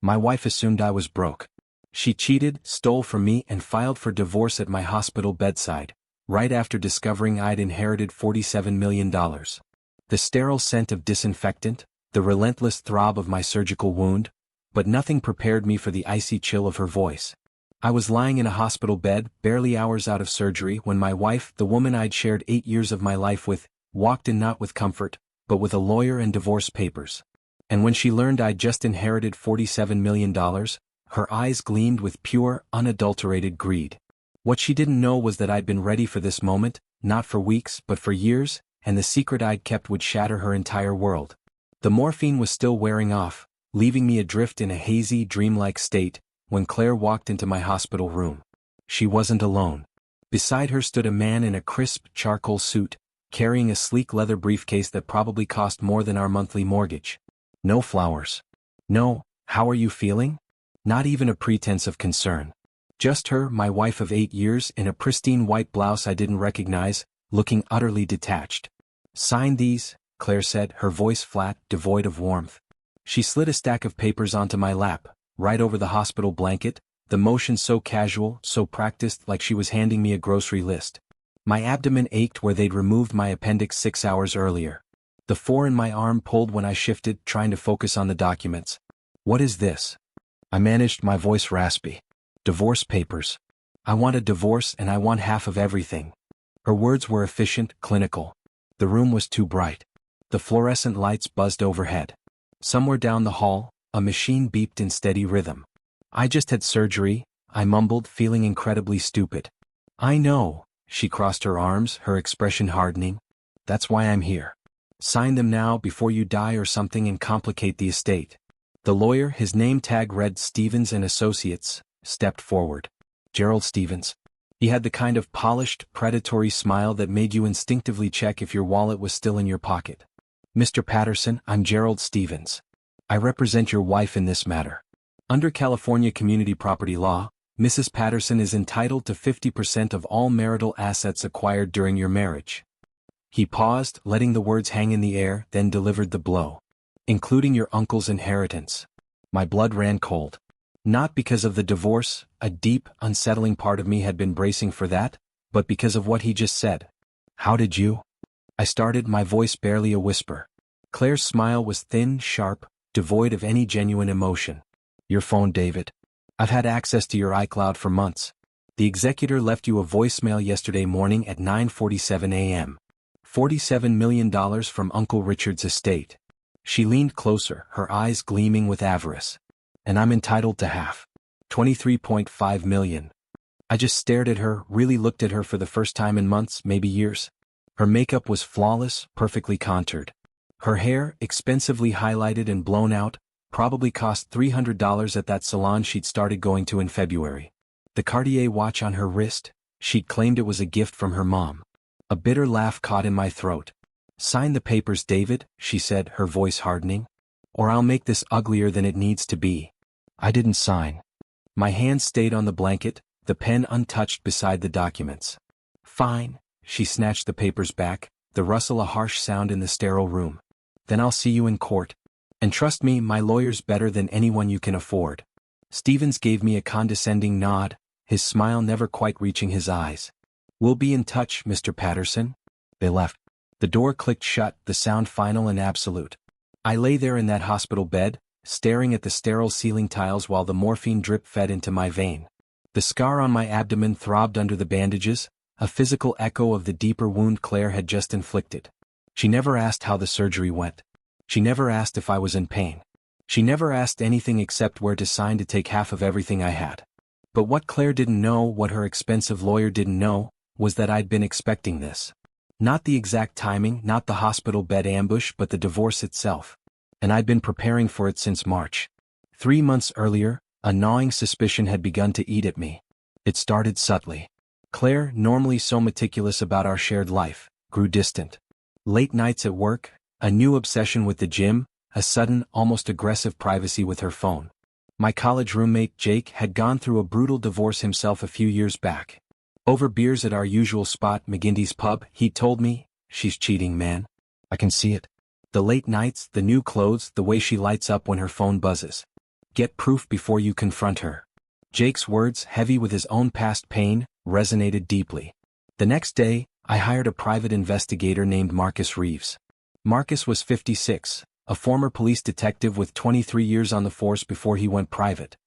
My wife assumed I was broke. She cheated, stole from me and filed for divorce at my hospital bedside, right after discovering I'd inherited $47 million. The sterile scent of disinfectant, the relentless throb of my surgical wound, but nothing prepared me for the icy chill of her voice. I was lying in a hospital bed, barely hours out of surgery, when my wife, the woman I'd shared 8 years of my life with, walked in not with comfort, but with a lawyer and divorce papers. And when she learned I'd just inherited $47 million, her eyes gleamed with pure, unadulterated greed. What she didn't know was that I'd been ready for this moment, not for weeks, but for years, and the secret I'd kept would shatter her entire world. The morphine was still wearing off, leaving me adrift in a hazy, dreamlike state, when Claire walked into my hospital room. She wasn't alone. Beside her stood a man in a crisp, charcoal suit, carrying a sleek leather briefcase that probably cost more than our monthly mortgage. No flowers. No, "How are you feeling?" Not even a pretense of concern. Just her, my wife of 8 years, in a pristine white blouse I didn't recognize, looking utterly detached. "Sign these," Claire said, her voice flat, devoid of warmth. She slid a stack of papers onto my lap, right over the hospital blanket, the motion so casual, so practiced, like she was handing me a grocery list. My abdomen ached where they'd removed my appendix 6 hours earlier. The 4 in my arm pulled when I shifted, trying to focus on the documents. "What is this?" I managed, my voice raspy. "Divorce papers. I want a divorce and I want half of everything." Her words were efficient, clinical. The room was too bright. The fluorescent lights buzzed overhead. Somewhere down the hall, a machine beeped in steady rhythm. "I just had surgery," I mumbled, feeling incredibly stupid. "I know," she crossed her arms, her expression hardening. "That's why I'm here. Sign them now before you die or something and complicate the estate." The lawyer, his name tag read Stevens and Associates, stepped forward. Gerald Stevens. He had the kind of polished, predatory smile that made you instinctively check if your wallet was still in your pocket. "Mr. Patterson, I'm Gerald Stevens. I represent your wife in this matter. Under California community property law, Mrs. Patterson is entitled to 50% of all marital assets acquired during your marriage." He paused, letting the words hang in the air, then delivered the blow. "Including your uncle's inheritance." My blood ran cold. Not because of the divorce, a deep, unsettling part of me had been bracing for that, but because of what he just said. "How did you?" I started, my voice barely a whisper. Claire's smile was thin, sharp, devoid of any genuine emotion. "Your phone, David. I've had access to your iCloud for months. The executor left you a voicemail yesterday morning at 9:47 a.m. $47 million from Uncle Richard's estate." She leaned closer, her eyes gleaming with avarice. "And I'm entitled to half. 23.5 million. I just stared at her, really looked at her for the first time in months, maybe years. Her makeup was flawless, perfectly contoured. Her hair, expensively highlighted and blown out, probably cost $300 at that salon she'd started going to in February. The Cartier watch on her wrist, she'd claimed it was a gift from her mom. A bitter laugh caught in my throat. "Sign the papers, David," she said, her voice hardening. "Or I'll make this uglier than it needs to be." I didn't sign. My hands stayed on the blanket, the pen untouched beside the documents. "Fine." She snatched the papers back, the rustle a harsh sound in the sterile room. "Then I'll see you in court. And trust me, my lawyer's better than anyone you can afford." Stevens gave me a condescending nod, his smile never quite reaching his eyes. "We'll be in touch, Mr. Patterson." They left. The door clicked shut, the sound final and absolute. I lay there in that hospital bed, staring at the sterile ceiling tiles while the morphine drip fed into my vein. The scar on my abdomen throbbed under the bandages, a physical echo of the deeper wound Claire had just inflicted. She never asked how the surgery went. She never asked if I was in pain. She never asked anything except where to sign to take half of everything I had. But what Claire didn't know, what her expensive lawyer didn't know, was that I'd been expecting this. Not the exact timing, not the hospital bed ambush, but the divorce itself. And I'd been preparing for it since March. 3 months earlier, a gnawing suspicion had begun to eat at me. It started subtly. Claire, normally so meticulous about our shared life, grew distant. Late nights at work, a new obsession with the gym, a sudden, almost aggressive privacy with her phone. My college roommate, Jake, had gone through a brutal divorce himself a few years back. Over beers at our usual spot, McGinty's Pub, he told me, "She's cheating, man. I can see it. The late nights, the new clothes, the way she lights up when her phone buzzes." Get proof before you confront her. Jake's words, heavy with his own past pain, resonated deeply. The next day, I hired a private investigator named Marcus Reeves. Marcus was 56, a former police detective with 23 years on the force before he went private.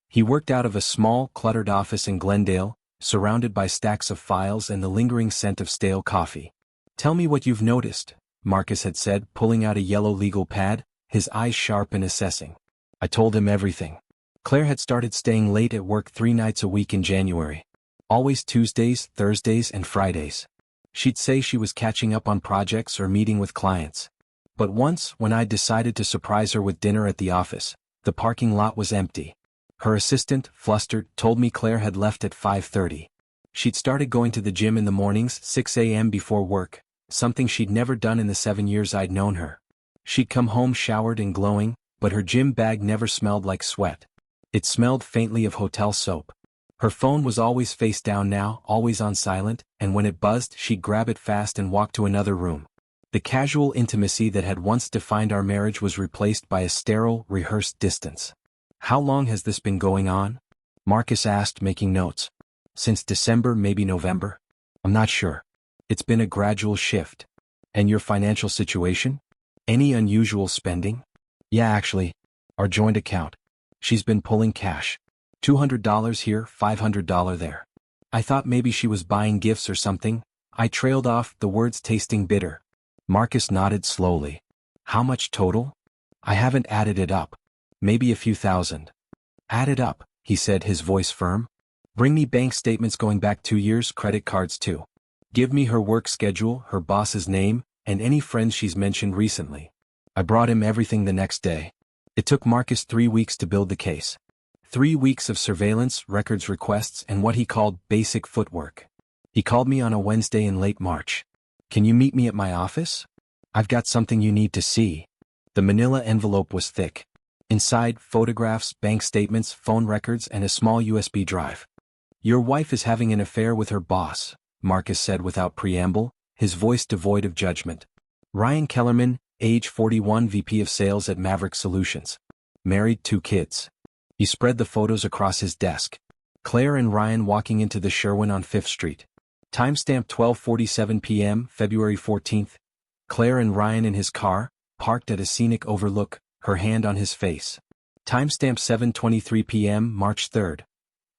He worked out of a small, cluttered office in Glendale, surrounded by stacks of files and the lingering scent of stale coffee. "Tell me what you've noticed," Marcus had said, pulling out a yellow legal pad, his eyes sharp and assessing. I told him everything. Claire had started staying late at work 3 nights a week in January. Always Tuesdays, Thursdays, and Fridays. She'd say she was catching up on projects or meeting with clients. But once, when I decided to surprise her with dinner at the office, the parking lot was empty. Her assistant, flustered, told me Claire had left at 5:30. She'd started going to the gym in the mornings, 6 a.m. before work, something she'd never done in the 7 years I'd known her. She'd come home showered and glowing, but her gym bag never smelled like sweat. It smelled faintly of hotel soap. Her phone was always face down now, always on silent, and when it buzzed, she'd grab it fast and walk to another room. The casual intimacy that had once defined our marriage was replaced by a sterile, rehearsed distance. "How long has this been going on?" Marcus asked, making notes. "Since December, maybe November? I'm not sure. It's been a gradual shift." "And your financial situation? Any unusual spending?" "Yeah, actually. Our joint account. She's been pulling cash. $200 here, $500 there." I thought maybe she was buying gifts or something. I trailed off, the words tasting bitter. Marcus nodded slowly. "How much total?" "I haven't added it up. Maybe a few thousand." "Add it up," he said, his voice firm. "Bring me bank statements going back 2 years, credit cards too. Give me her work schedule, her boss's name, and any friends she's mentioned recently." I brought him everything the next day. It took Marcus 3 weeks to build the case. 3 weeks of surveillance, records requests, and what he called basic footwork. He called me on a Wednesday in late March. "Can you meet me at my office? I've got something you need to see." The manila envelope was thick. Inside, photographs, bank statements, phone records, and a small USB drive. "Your wife is having an affair with her boss," Marcus said without preamble, his voice devoid of judgment. "Ryan Kellerman, age 41, VP of Sales at Maverick Solutions. Married, 2 kids." He spread the photos across his desk. Claire and Ryan walking into the Sherwin on 5th Street. Timestamp 12:47 p.m., February 14th. Claire and Ryan in his car, parked at a scenic overlook, her hand on his face. Timestamp 7:23 p.m., March 3rd.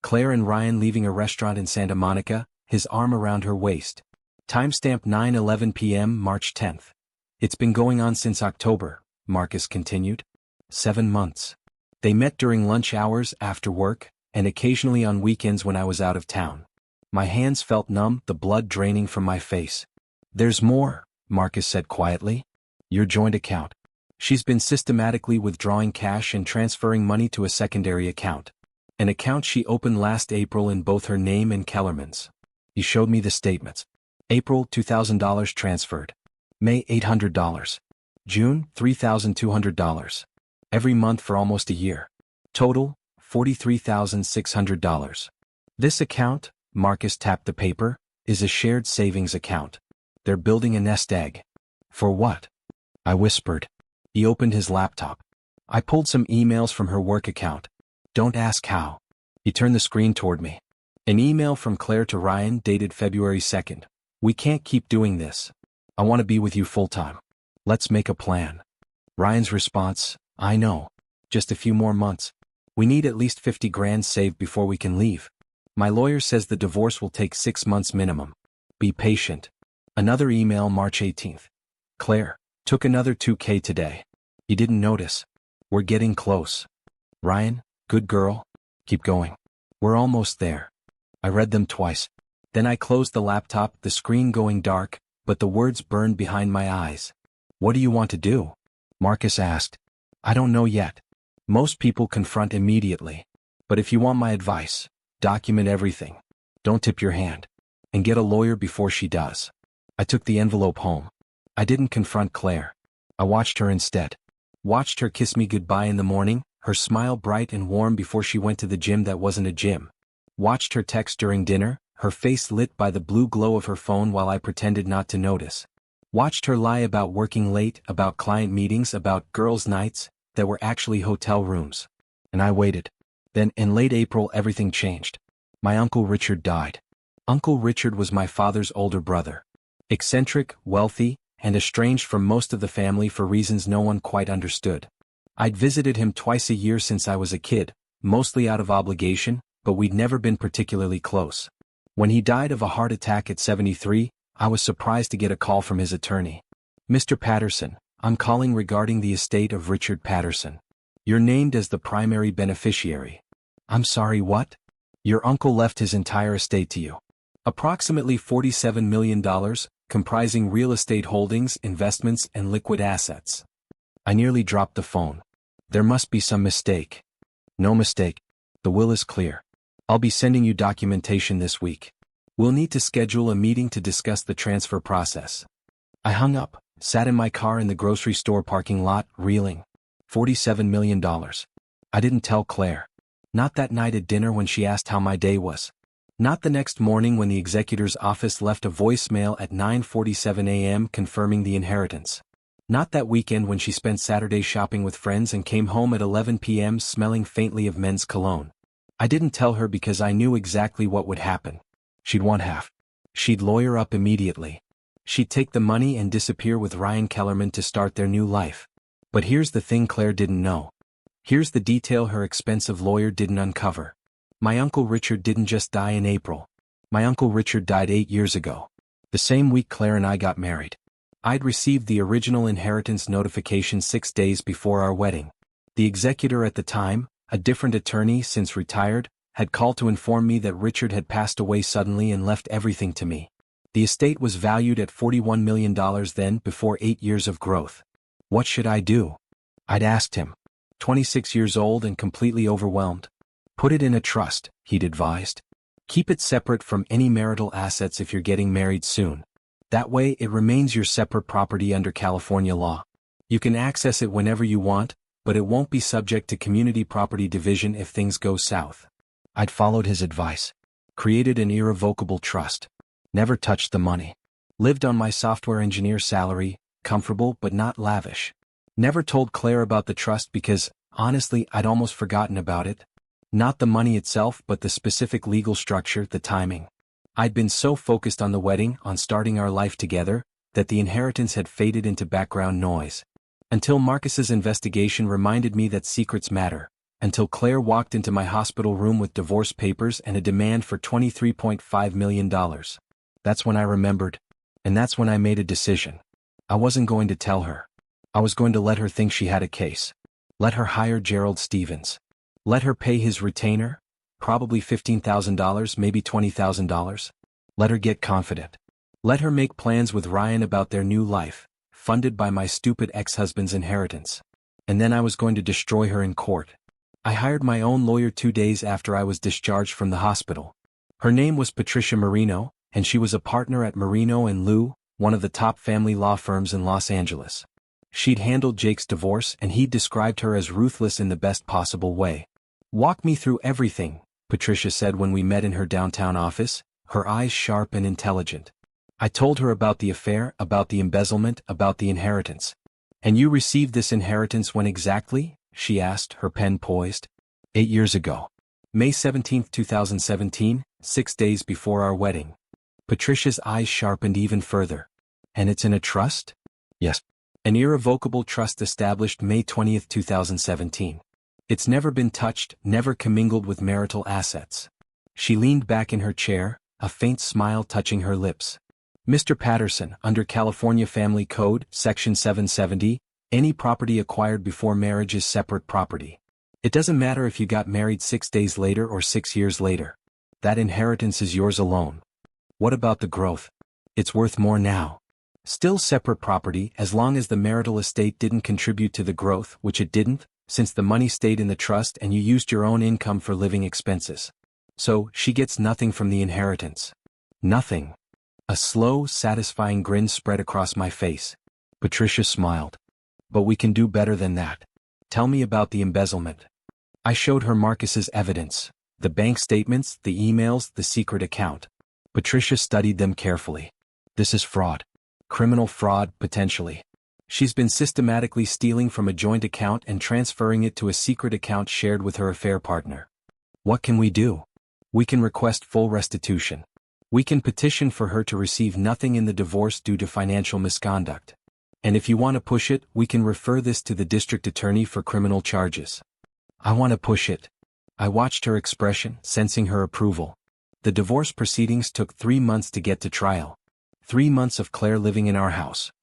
Claire and Ryan leaving a restaurant in Santa Monica, his arm around her waist. Timestamp 9:11 p.m., March 10th. "It's been going on since October," Marcus continued. 7 months. They met during lunch hours, after work, and occasionally on weekends when I was out of town. My hands felt numb, the blood draining from my face. "There's more," Marcus said quietly. "Your joint account. She's been systematically withdrawing cash and transferring money to a secondary account. An account she opened last April in both her name and Kellerman's." He showed me the statements. April, $2,000 transferred. May, $800. June, $3,200. Every month for almost a year. Total, $43,600. "This account," Marcus tapped the paper, "is a shared savings account. They're building a nest egg." "For what?" I whispered. He opened his laptop. I pulled some emails from her work account. "Don't ask how." He turned the screen toward me. An email from Claire to Ryan dated February 2nd. "We can't keep doing this. I want to be with you full-time. Let's make a plan." Ryan's response, "I know. Just a few more months. We need at least 50 grand saved before we can leave. My lawyer says the divorce will take 6 months minimum. Be patient." Another email, March 18th. "Claire, took another 2K today. You didn't notice. We're getting close. Ryan, good girl. Keep going. We're almost there." I read them twice. Then I closed the laptop, the screen going dark, but the words burned behind my eyes. "What do you want to do?" Marcus asked. "I don't know yet. Most people confront immediately. But if you want my advice, document everything. Don't tip your hand. And get a lawyer before she does." I took the envelope home. I didn't confront Claire. I watched her instead. Watched her kiss me goodbye in the morning, her smile bright and warm before she went to the gym that wasn't a gym. Watched her text during dinner, her face lit by the blue glow of her phone while I pretended not to notice. Watched her lie about working late, about client meetings, about girls' nights, that were actually hotel rooms. And I waited. Then, in late April, everything changed. My Uncle Richard died. Uncle Richard was my father's older brother. Eccentric, wealthy, and estranged from most of the family for reasons no one quite understood. I'd visited him twice a year since I was a kid, mostly out of obligation, but we'd never been particularly close. When he died of a heart attack at 73, I was surprised to get a call from his attorney. "Mr. Patterson, I'm calling regarding the estate of Richard Patterson. You're named as the primary beneficiary." "I'm sorry, what?" "Your uncle left his entire estate to you. Approximately $47 million, comprising real estate holdings, investments, and liquid assets." I nearly dropped the phone. There must be some mistake. "No mistake. The will is clear. I'll be sending you documentation this week. We'll need to schedule a meeting to discuss the transfer process." I hung up, sat in my car in the grocery store parking lot, reeling. $47 million. I didn't tell Claire. Not that night at dinner when she asked how my day was. Not the next morning when the executor's office left a voicemail at 9:47 a.m. confirming the inheritance. Not that weekend when she spent Saturday shopping with friends and came home at 11 p.m. smelling faintly of men's cologne. I didn't tell her because I knew exactly what would happen. She'd want half. She'd lawyer up immediately. She'd take the money and disappear with Ryan Kellerman to start their new life. But here's the thing Claire didn't know. Here's the detail her expensive lawyer didn't uncover. My Uncle Richard didn't just die in April. My Uncle Richard died 8 years ago. The same week Claire and I got married. I'd received the original inheritance notification 6 days before our wedding. The executor at the time, a different attorney since retired, had called to inform me that Richard had passed away suddenly and left everything to me. The estate was valued at $41 million then, before 8 years of growth. What should I do? I'd asked him. 26 years old and completely overwhelmed. "Put it in a trust," he'd advised. "Keep it separate from any marital assets if you're getting married soon. That way it remains your separate property under California law. You can access it whenever you want, but it won't be subject to community property division if things go south." I'd followed his advice. Created an irrevocable trust. Never touched the money. Lived on my software engineer salary, comfortable but not lavish. Never told Claire about the trust because, honestly, I'd almost forgotten about it. Not the money itself, but the specific legal structure, the timing. I'd been so focused on the wedding, on starting our life together, that the inheritance had faded into background noise. Until Marcus's investigation reminded me that secrets matter. Until Claire walked into my hospital room with divorce papers and a demand for $23.5 million. That's when I remembered. And that's when I made a decision. I wasn't going to tell her. I was going to let her think she had a case. Let her hire Gerald Stevens. Let her pay his retainer, probably $15,000, maybe $20,000. Let her get confident. Let her make plans with Ryan about their new life, funded by my stupid ex-husband's inheritance. And then I was going to destroy her in court. I hired my own lawyer 2 days after I was discharged from the hospital. Her name was Patricia Marino, and she was a partner at Marino & Liu, one of the top family law firms in Los Angeles. She'd handled Jake's divorce and he'd described her as ruthless in the best possible way. "Walk me through everything," Patricia said when we met in her downtown office, her eyes sharp and intelligent. I told her about the affair, about the embezzlement, about the inheritance. "And you received this inheritance when exactly?" she asked, her pen poised. 8 years ago. May 17, 2017, 6 days before our wedding. Patricia's eyes sharpened even further. "And it's in a trust?" "Yes. An irrevocable trust established May 20, 2017. It's never been touched, never commingled with marital assets." She leaned back in her chair, a faint smile touching her lips. "Mr. Patterson, under California Family Code, Section 770, any property acquired before marriage is separate property. It doesn't matter if you got married 6 days later or 6 years later. That inheritance is yours alone. What about the growth? It's worth more now. Still separate property as long as the marital estate didn't contribute to the growth, which it didn't, since the money stayed in the trust and you used your own income for living expenses. So, she gets nothing from the inheritance." "Nothing." A slow, satisfying grin spread across my face. Patricia smiled. "But we can do better than that. Tell me about the embezzlement." I showed her Marcus's evidence, the bank statements, the emails, the secret account. Patricia studied them carefully. "This is fraud. Criminal fraud, potentially." She's been systematically stealing from a joint account and transferring it to a secret account shared with her affair partner. What can we do? We can request full restitution. We can petition for her to receive nothing in the divorce due to financial misconduct. And if you want to push it, we can refer this to the district attorney for criminal charges. I want to push it. I watched her expression, sensing her approval. The divorce proceedings took 3 months to get to trial. 3 months of Claire living in our house.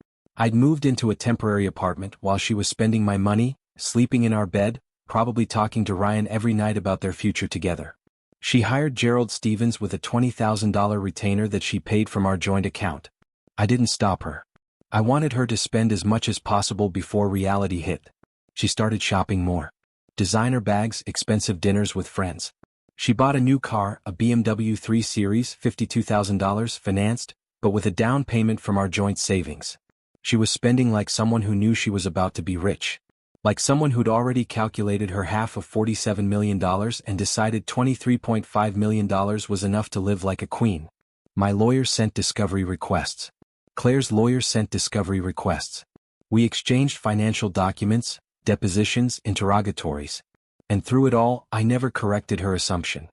I'd moved into a temporary apartment while she was spending my money, sleeping in our bed, probably talking to Ryan every night about their future together. She hired Gerald Stevens with a $20,000 retainer that she paid from our joint account. I didn't stop her. I wanted her to spend as much as possible before reality hit. She started shopping more. Designer bags, expensive dinners with friends. She bought a new car, a BMW 3 Series, $52,000 financed, but with a down payment from our joint savings. She was spending like someone who knew she was about to be rich. Like someone who'd already calculated her half of $47 million and decided $23.5 million was enough to live like a queen. My lawyer sent discovery requests. Claire's lawyer sent discovery requests. We exchanged financial documents, depositions, interrogatories. And through it all, I never corrected her assumption.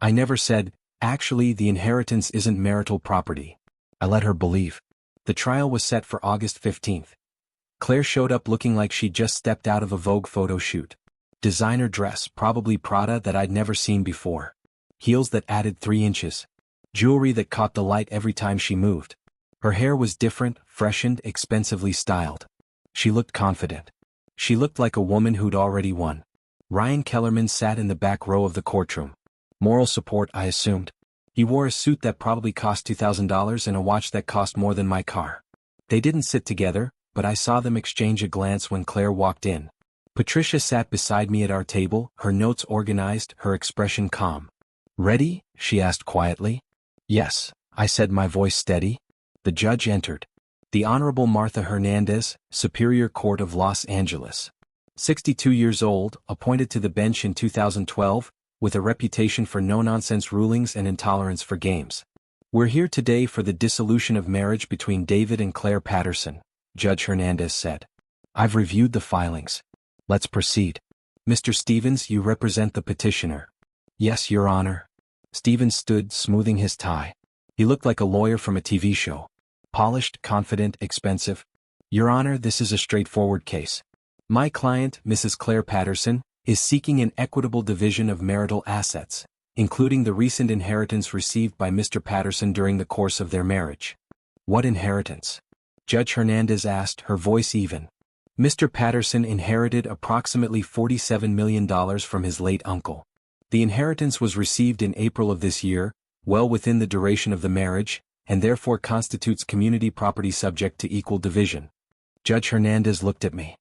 I never said, actually, the inheritance isn't marital property. I let her believe. The trial was set for August 15th. Claire showed up looking like she'd just stepped out of a Vogue photo shoot. Designer dress, probably Prada, that I'd never seen before. Heels that added 3 inches. Jewelry that caught the light every time she moved. Her hair was different, freshened, expensively styled. She looked confident. She looked like a woman who'd already won. Ryan Kellerman sat in the back row of the courtroom. Moral support, I assumed. He wore a suit that probably cost $2,000 and a watch that cost more than my car. They didn't sit together, but I saw them exchange a glance when Claire walked in. Patricia sat beside me at our table, her notes organized, her expression calm. "Ready?" she asked quietly. "Yes," I said, my voice steady. The judge entered. The Honorable Martha Hernandez, Superior Court of Los Angeles. 62 years old, appointed to the bench in 2012, with a reputation for no-nonsense rulings and intolerance for games. "We're here today for the dissolution of marriage between David and Claire Patterson," Judge Hernandez said. "I've reviewed the filings. Let's proceed. Mr. Stevens, you represent the petitioner." "Yes, Your Honor." Stevens stood, smoothing his tie. He looked like a lawyer from a TV show. Polished, confident, expensive. "Your Honor, this is a straightforward case. My client, Mrs. Claire Patterson, is seeking an equitable division of marital assets, including the recent inheritance received by Mr. Patterson during the course of their marriage." "What inheritance?" Judge Hernandez asked, her voice even. "Mr. Patterson inherited approximately $47 million from his late uncle. The inheritance was received in April of this year, well within the duration of the marriage, and therefore constitutes community property subject to equal division." Judge Hernandez looked at me.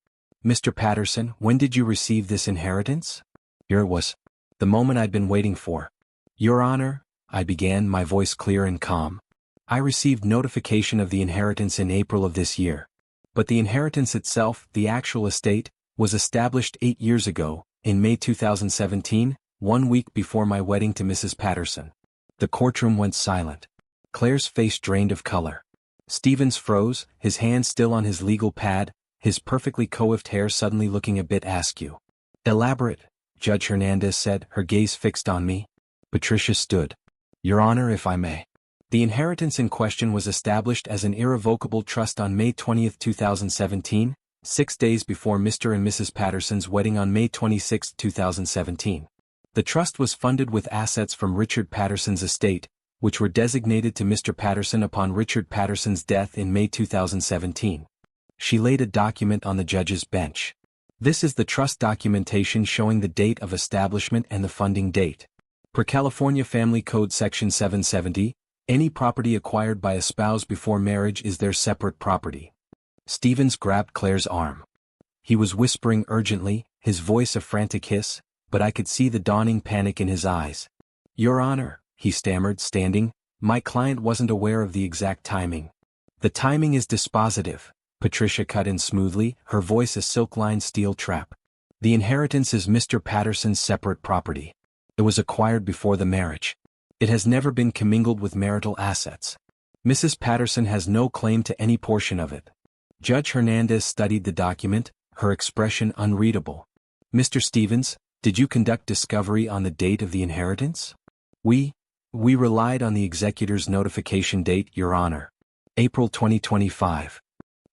"Mr. Patterson, when did you receive this inheritance?" Here it was. The moment I'd been waiting for. "Your Honor," I began, my voice clear and calm. "I received notification of the inheritance in April of this year. But the inheritance itself, the actual estate, was established 8 years ago, in May 2017, 1 week before my wedding to Mrs. Patterson." The courtroom went silent. Claire's face drained of color. Stevens froze, his hand still on his legal pad, his perfectly coiffed hair suddenly looking a bit askew. "Elaborate," Judge Hernandez said, her gaze fixed on me. Patricia stood. "Your Honor, if I may. The inheritance in question was established as an irrevocable trust on May 20, 2017, 6 days before Mr. and Mrs. Patterson's wedding on May 26, 2017. The trust was funded with assets from Richard Patterson's estate, which were designated to Mr. Patterson upon Richard Patterson's death in May 2017. She laid a document on the judge's bench. "This is the trust documentation showing the date of establishment and the funding date. Per California Family Code Section 770, any property acquired by a spouse before marriage is their separate property." Stevens grabbed Claire's arm. He was whispering urgently, his voice a frantic hiss, but I could see the dawning panic in his eyes. "Your Honor," he stammered, standing, "my client wasn't aware of the exact timing." "The timing is dispositive," Patricia cut in smoothly, her voice a silk-lined steel trap. "The inheritance is Mr. Patterson's separate property. It was acquired before the marriage. It has never been commingled with marital assets. Mrs. Patterson has no claim to any portion of it. Judge Hernandez studied the document, her expression unreadable. Mr. Stevens, did you conduct discovery on the date of the inheritance? We relied on the executor's notification date, Your Honor. April 2025.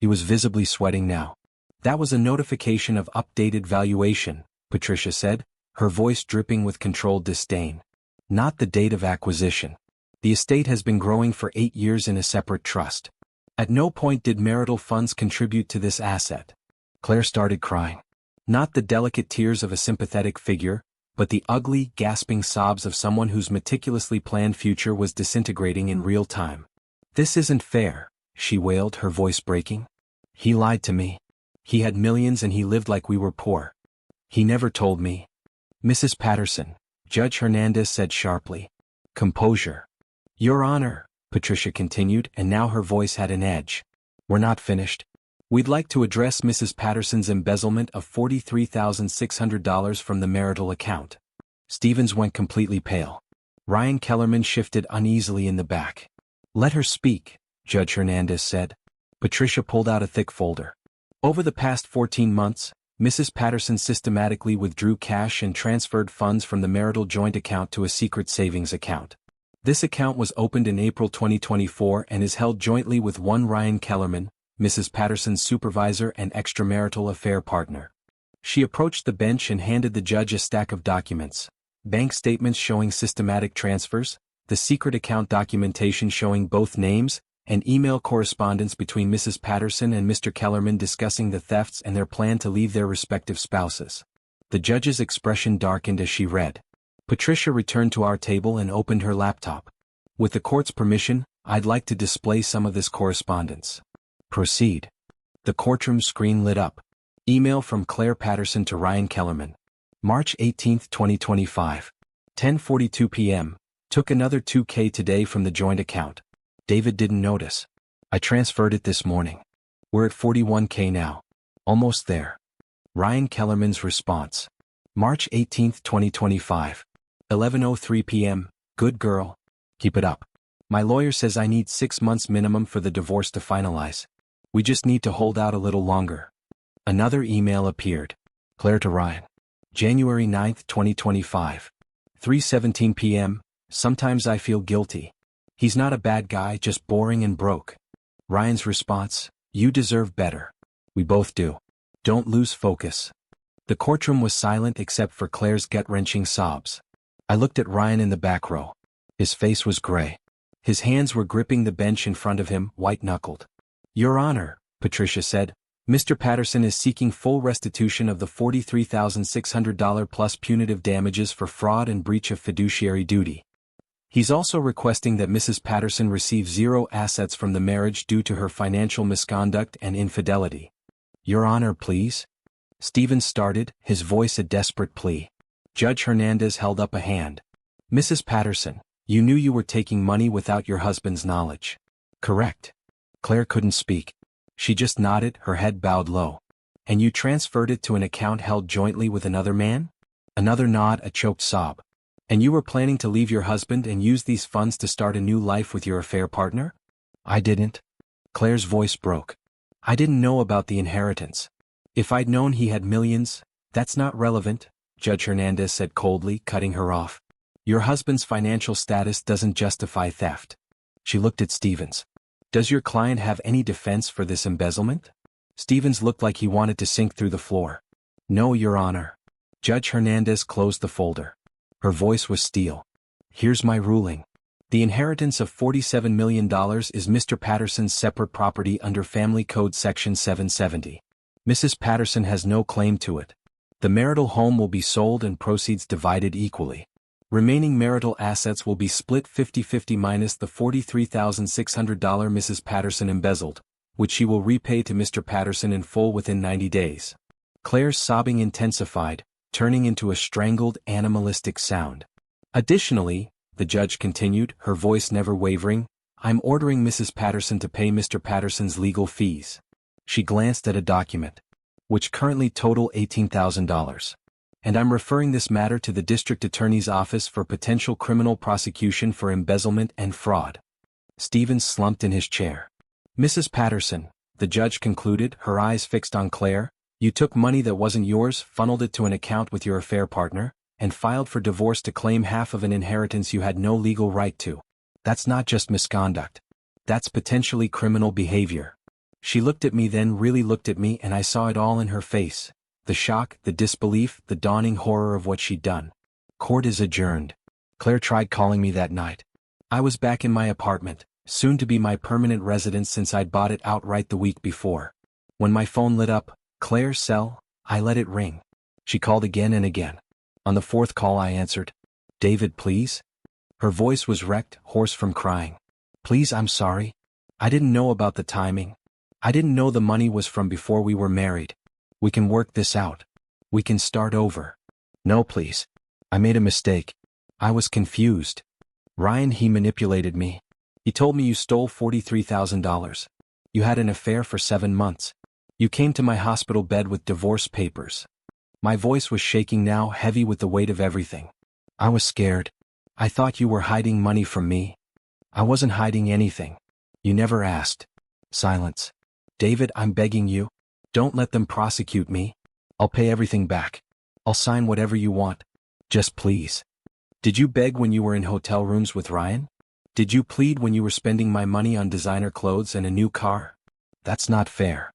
He was visibly sweating now. That was a notification of updated valuation, Patricia said, her voice dripping with controlled disdain. Not the date of acquisition. The estate has been growing for 8 years in a separate trust. At no point did marital funds contribute to this asset. Claire started crying. Not the delicate tears of a sympathetic figure, but the ugly, gasping sobs of someone whose meticulously planned future was disintegrating in real time. This isn't fair, she wailed, her voice breaking. He lied to me. He had millions and he lived like we were poor. He never told me. Mrs. Patterson, Judge Hernandez said sharply. Composure. Your Honor, Patricia continued, and now her voice had an edge. We're not finished. We'd like to address Mrs. Patterson's embezzlement of $43,600 from the marital account. Stevens went completely pale. Ryan Kellerman shifted uneasily in the back. Let her speak, Judge Hernandez said. Patricia pulled out a thick folder. Over the past 14 months, Mrs. Patterson systematically withdrew cash and transferred funds from the marital joint account to a secret savings account. This account was opened in April 2024 and is held jointly with one Ryan Kellerman, Mrs. Patterson's supervisor and extramarital affair partner. She approached the bench and handed the judge a stack of documents. Bank statements showing systematic transfers, the secret account documentation showing both names, and email correspondence between Mrs. Patterson and Mr. Kellerman discussing the thefts and their plan to leave their respective spouses. The judge's expression darkened as she read. Patricia returned to our table and opened her laptop. With the court's permission, I'd like to display some of this correspondence. Proceed. The courtroom screen lit up. Email from Claire Patterson to Ryan Kellerman. March 18, 2025. 10:42 p.m. Took another $2K today from the joint account. David didn't notice. I transferred it this morning. We're at $41K now. Almost there. Ryan Kellerman's response. March 18, 2025. 11:03 p.m. Good girl. Keep it up. My lawyer says I need 6 months minimum for the divorce to finalize. We just need to hold out a little longer. Another email appeared. Claire to Ryan. January 9, 2025. 3:17 p.m. Sometimes I feel guilty. He's not a bad guy, just boring and broke. Ryan's response. You deserve better. We both do. Don't lose focus. The courtroom was silent except for Claire's gut-wrenching sobs. I looked at Ryan in the back row. His face was gray. His hands were gripping the bench in front of him, white-knuckled. Your Honor, Patricia said, Mr. Patterson is seeking full restitution of the $43,600 plus punitive damages for fraud and breach of fiduciary duty. He's also requesting that Mrs. Patterson receive 0 assets from the marriage due to her financial misconduct and infidelity. Your Honor, please. Stevens started, his voice a desperate plea. Judge Hernandez held up a hand. Mrs. Patterson, you knew you were taking money without your husband's knowledge. Correct. Claire couldn't speak. She just nodded, her head bowed low. And you transferred it to an account held jointly with another man? Another nod, a choked sob. And you were planning to leave your husband and use these funds to start a new life with your affair partner? I didn't. Claire's voice broke. I didn't know about the inheritance. If I'd known he had millions, that's not relevant, Judge Hernandez said coldly, cutting her off. Your husband's financial status doesn't justify theft. She looked at Stevens. Does your client have any defense for this embezzlement? Stevens looked like he wanted to sink through the floor. No, Your Honor. Judge Hernandez closed the folder. Her voice was steel. Here's my ruling. The inheritance of $47 million is Mr. Patterson's separate property under Family Code Section 770. Mrs. Patterson has no claim to it. The marital home will be sold and proceeds divided equally. Remaining marital assets will be split 50-50 minus the $43,600 Mrs. Patterson embezzled, which she will repay to Mr. Patterson in full within 90 days. Claire's sobbing intensified, turning into a strangled, animalistic sound. Additionally, the judge continued, her voice never wavering, I'm ordering Mrs. Patterson to pay Mr. Patterson's legal fees. She glanced at a document, which currently total $18,000. And I'm referring this matter to the district attorney's office for potential criminal prosecution for embezzlement and fraud. Stevens slumped in his chair. Mrs. Patterson, the judge concluded, her eyes fixed on Claire. You took money that wasn't yours, funneled it to an account with your affair partner, and filed for divorce to claim half of an inheritance you had no legal right to. That's not just misconduct. That's potentially criminal behavior. She looked at me, then really looked at me, and I saw it all in her face. The shock, the disbelief, the dawning horror of what she'd done. Court is adjourned. Claire tried calling me that night. I was back in my apartment, soon to be my permanent residence since I'd bought it outright the week before. When my phone lit up, Claire's cell, I let it ring. She called again and again. On the fourth call I answered. David, please? Her voice was wrecked, hoarse from crying. Please, I'm sorry. I didn't know about the timing. I didn't know the money was from before we were married. We can work this out. We can start over. No, please. I made a mistake. I was confused. Ryan, he manipulated me. He told me you stole $43,000. You had an affair for 7 months. You came to my hospital bed with divorce papers. My voice was shaking now, heavy with the weight of everything. I was scared. I thought you were hiding money from me. I wasn't hiding anything. You never asked. Silence. David, I'm begging you. Don't let them prosecute me. I'll pay everything back. I'll sign whatever you want. Just please. Did you beg when you were in hotel rooms with Ryan? Did you plead when you were spending my money on designer clothes and a new car? That's not fair.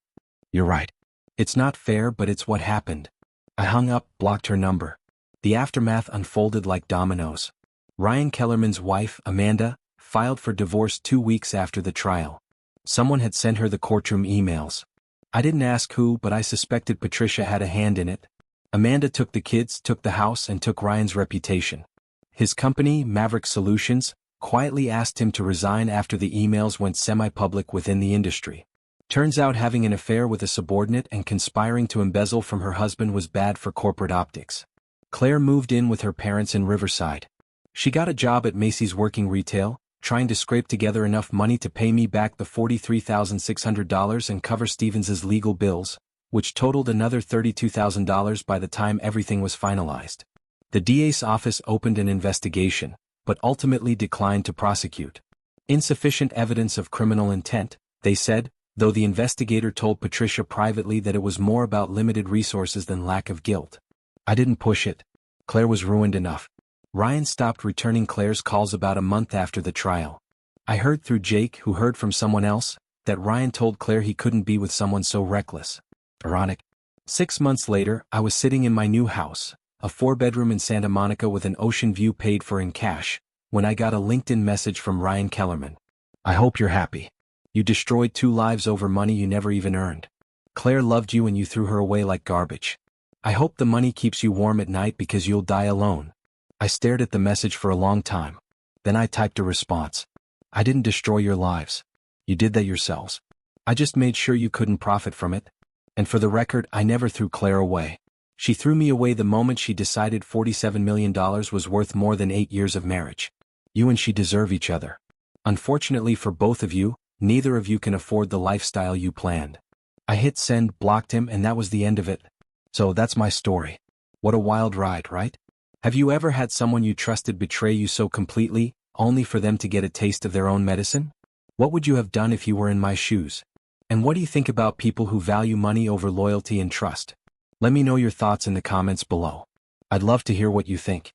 You're right. It's not fair, but it's what happened. I hung up, blocked her number. The aftermath unfolded like dominoes. Ryan Kellerman's wife, Amanda, filed for divorce 2 weeks after the trial. Someone had sent her the courtroom emails. I didn't ask who, but I suspected Patricia had a hand in it. Amanda took the kids, took the house, and took Ryan's reputation. His company, Maverick Solutions, quietly asked him to resign after the emails went semi-public within the industry. Turns out having an affair with a subordinate and conspiring to embezzle from her husband was bad for corporate optics. Claire moved in with her parents in Riverside. She got a job at Macy's working retail, trying to scrape together enough money to pay me back the $43,600 and cover Stevens's legal bills, which totaled another $32,000 by the time everything was finalized. The DA's office opened an investigation, but ultimately declined to prosecute. Insufficient evidence of criminal intent, they said, though the investigator told Patricia privately that it was more about limited resources than lack of guilt. I didn't push it. Claire was ruined enough. Ryan stopped returning Claire's calls about a month after the trial. I heard through Jake, who heard from someone else, that Ryan told Claire he couldn't be with someone so reckless. Ironic. 6 months later, I was sitting in my new house, a 4-bedroom in Santa Monica with an ocean view paid for in cash, when I got a LinkedIn message from Ryan Kellerman. I hope you're happy. You destroyed 2 lives over money you never even earned. Claire loved you and you threw her away like garbage. I hope the money keeps you warm at night because you'll die alone. I stared at the message for a long time. Then I typed a response. I didn't destroy your lives. You did that yourselves. I just made sure you couldn't profit from it. And for the record, I never threw Claire away. She threw me away the moment she decided $47 million was worth more than 8 years of marriage. You and she deserve each other. Unfortunately for both of you, neither of you can afford the lifestyle you planned. I hit send, blocked him, and that was the end of it. So that's my story. What a wild ride, right? Have you ever had someone you trusted betray you so completely, only for them to get a taste of their own medicine? What would you have done if you were in my shoes? And what do you think about people who value money over loyalty and trust? Let me know your thoughts in the comments below. I'd love to hear what you think.